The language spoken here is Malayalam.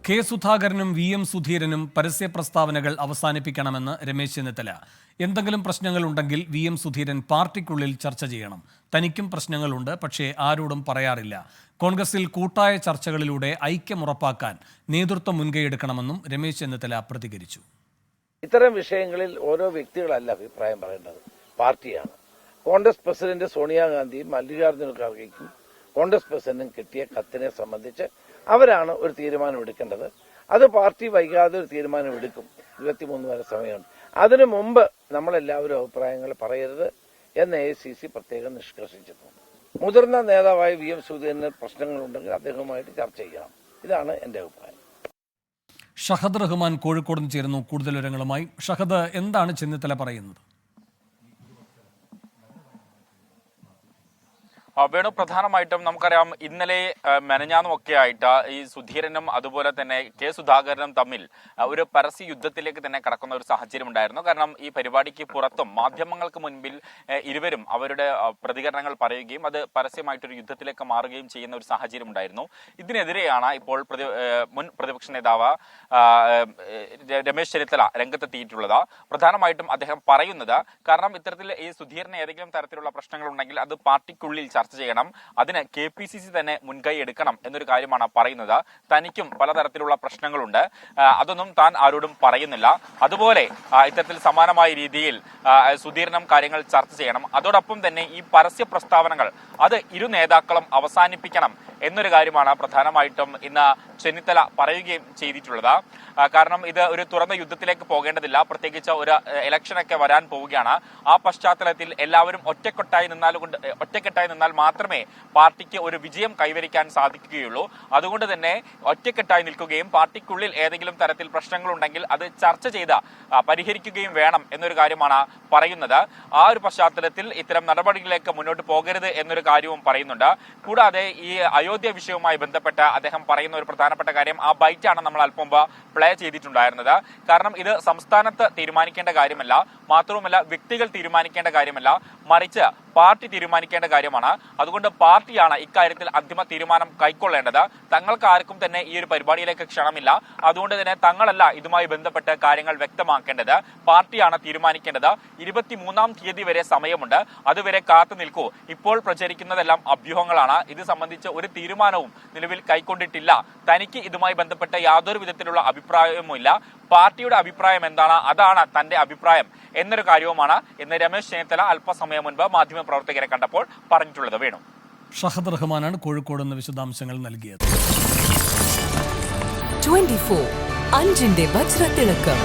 കെ സുധാകരനും VM സുധീരനും പരസ്യ പ്രസ്താവനകൾ അവസാനിപ്പിക്കണമെന്ന് രമേശ് ചെന്നിത്തല. എന്തെങ്കിലും പ്രശ്നങ്ങളുണ്ടെങ്കിൽ VM സുധീരൻ പാർട്ടിക്കുള്ളിൽ ചർച്ച ചെയ്യണം. തനിക്കും പ്രശ്നങ്ങളുണ്ട്, പക്ഷേ ആരോടും പറയാറില്ല. കോൺഗ്രസിൽ കൂട്ടായ ചർച്ചകളിലൂടെ ഐക്യം ഉറപ്പാക്കാൻ നേതൃത്വം മുൻകൈയെടുക്കണമെന്നും രമേശ് ചെന്നിത്തല പ്രതികരിച്ചു. ഇത്തരം വിഷയങ്ങളിൽ ഓരോ വ്യക്തികളല്ല അഭിപ്രായം പറയേണ്ടത്, പാർട്ടിയാണ്. കോൺഗ്രസ് പ്രസിഡന്റ് സോണിയാഗാന്ധിയും മല്ലികാർജ്ജുന ഖാർഗെയ്ക്കും കോൺഗ്രസ് പ്രസിഡന്റും കിട്ടിയ കത്തിനെ സംബന്ധിച്ച് അവരാണ് ഒരു തീരുമാനം എടുക്കേണ്ടത്. അത് പാർട്ടി വൈകാതെ ഒരു തീരുമാനം എടുക്കും. 23 വരെ സമയമുണ്ട്. അതിനു മുമ്പ് നമ്മളെല്ലാവരും അഭിപ്രായങ്ങൾ പറയരുത് എന്ന് AICC പ്രത്യേകം നിഷ്കർഷിച്ചിട്ടുണ്ട്. മുതിർന്ന നേതാവായ VM സുധീരന് പ്രശ്നങ്ങളുണ്ടെങ്കിൽ അദ്ദേഹവുമായിട്ട് ചർച്ച ചെയ്യണം. ഇതാണ് എന്റെ അഭിപ്രായം. ഷഹദ് റഹ്മാൻ കോഴിക്കോട് നിന്ന് ചേരുന്നു കൂടുതൽ വിവരങ്ങളുമായി. ഷഹദ്, എന്താണ് ചെന്നിത്തല പറയുന്നത്? വേണു, പ്രധാനമായിട്ടും നമുക്കറിയാം ഇന്നലെ മെനഞ്ഞാന്നുമൊക്കെ ആയിട്ട് ഈ സുധീരനും അതുപോലെ തന്നെ കെ സുധാകരനും തമ്മിൽ ഒരു പരസ്യ യുദ്ധത്തിലേക്ക് തന്നെ കടക്കുന്ന ഒരു സാഹചര്യം ഉണ്ടായിരുന്നു. കാരണം ഈ പരിപാടിക്ക് പുറത്തും മാധ്യമങ്ങൾക്ക് മുൻപിൽ ഇരുവരും അവരുടെ പ്രതികരണങ്ങൾ പറയുകയും അത് പരസ്യമായിട്ടൊരു യുദ്ധത്തിലേക്ക് മാറുകയും ചെയ്യുന്ന ഒരു സാഹചര്യം ഉണ്ടായിരുന്നു. ഇതിനെതിരെയാണ് ഇപ്പോൾ മുൻ പ്രതിപക്ഷ നേതാവ് രമേശ് ചെന്നിത്തല രംഗത്തെത്തിയിട്ടുള്ളത്. പ്രധാനമായിട്ടും അദ്ദേഹം പറയുന്നത്, കാരണം ഇത്തരത്തിൽ ഈ സുധീരന് ഏതെങ്കിലും തരത്തിലുള്ള പ്രശ്നങ്ങൾ ഉണ്ടെങ്കിൽ അത് പാർട്ടിക്കുള്ളിൽ ചർച്ച ചെയ്യണം, അതിന് KPCC തന്നെ മുൻകൈ എടുക്കണം എന്നൊരു കാര്യമാണ് പറയുന്നത്. തനിക്കും പലതരത്തിലുള്ള പ്രശ്നങ്ങളുണ്ട്, അതൊന്നും താൻ ആരോടും പറയുന്നില്ല. അതുപോലെ ഇത്തരത്തിൽ സമാനമായ രീതിയിൽ സുധീരനും കാര്യങ്ങൾ ചർച്ച ചെയ്യണം. അതോടൊപ്പം തന്നെ ഈ പരസ്യ പ്രസ്താവനകൾ അത് ഇരു നേതാക്കളും അവസാനിപ്പിക്കണം എന്നൊരു കാര്യമാണ് പ്രധാനമായിട്ടും ഇന്ന് ചെന്നിത്തല പറയുകയും ചെയ്തിട്ടുള്ളത്. കാരണം ഇത് ഒരു തുറന്ന യുദ്ധത്തിലേക്ക് പോകേണ്ടതില്ല, പ്രത്യേകിച്ച് ഒരു ഇലക്ഷനൊക്കെ വരാൻ പോവുകയാണ്. ആ പശ്ചാത്തലത്തിൽ എല്ലാവരും ഒറ്റക്കെട്ടായി നിന്നാൽ മാത്രമേ പാർട്ടിക്ക് ഒരു വിജയം കൈവരിക്കാൻ സാധിക്കുകയുള്ളൂ. അതുകൊണ്ട് തന്നെ ഒറ്റക്കെട്ടായി നിൽക്കുകയും പാർട്ടിക്കുള്ളിൽ ഏതെങ്കിലും തരത്തിൽ പ്രശ്നങ്ങളുണ്ടെങ്കിൽ അത് ചർച്ച ചെയ്ത് പരിഹരിക്കുകയും വേണം എന്നൊരു കാര്യമാണ് പറയുന്നത്. ആ ഒരു പശ്ചാത്തലത്തിൽ ഇത്തരം നടപടികളിലേക്ക് മുന്നോട്ട് പോകരുത് എന്നൊരു കാര്യവും പറയുന്നുണ്ട്. കൂടാതെ ഈ അയോധ്യ വിഷയവുമായി ബന്ധപ്പെട്ട് അദ്ദേഹം പറയുന്ന ഒരു പ്രധാനപ്പെട്ട കാര്യം, ആ ബൈറ്റാണ് നമ്മൾ അല്പം മുമ്പ് പ്ലേ ചെയ്തിട്ടുണ്ടായിരുന്നത്. കാരണം ഇത് സംസ്ഥാനത്ത് തീരുമാനിക്കേണ്ട കാര്യമല്ല, മാത്രവുമല്ല വ്യക്തികൾ തീരുമാനിക്കേണ്ട കാര്യമല്ല, മറിച്ച് പാർട്ടി തീരുമാനിക്കേണ്ട കാര്യമാണ്. അതുകൊണ്ട് പാർട്ടിയാണ് ഇക്കാര്യത്തിൽ അന്തിമ തീരുമാനം കൈക്കൊള്ളേണ്ടത്. തങ്ങൾക്ക് ആർക്കും തന്നെ ഈ ഒരു പരിപാടിയിലേക്ക് ക്ഷണമില്ല. അതുകൊണ്ട് തന്നെ തങ്ങളല്ല ഇതുമായി ബന്ധപ്പെട്ട് കാര്യങ്ങൾ വ്യക്തമാക്കേണ്ടത്, പാർട്ടിയാണ് തീരുമാനിക്കേണ്ടത്. 23-ാം തീയതി വരെ സമയമുണ്ട്, അതുവരെ കാത്തു നിൽക്കൂ. ഇപ്പോൾ പ്രചരിക്കുന്നതെല്ലാം അഭ്യൂഹങ്ങളാണ്. ഇത് സംബന്ധിച്ച് ഒരു തീരുമാനവും നിലവിൽ കൈക്കൊണ്ടിട്ടില്ല. തനിക്ക് ഇതുമായി ബന്ധപ്പെട്ട് യാതൊരു വിധത്തിലുള്ള അഭിപ്രായവുമില്ല. പാർട്ടിയുടെ അഭിപ്രായം എന്താണ്, അതാണ് തന്റെ അഭിപ്രായം എന്നൊരു കാര്യവുമാണ് ഇന്ന് രമേശ് ചെന്നിത്തല അല്പസമയം മുൻപ് മാധ്യമപ്രവർത്തകരെ കണ്ടപ്പോൾ പറഞ്ഞിട്ടുള്ളത്. വേണു, ഷഹദ് റഹ്മാനാണ് കോഴിക്കോട് നിന്ന് വിശദാംശങ്ങൾ നൽകിയത്. 24 അഞ്ചിന്റെ വജ്രത്തിളക്കം.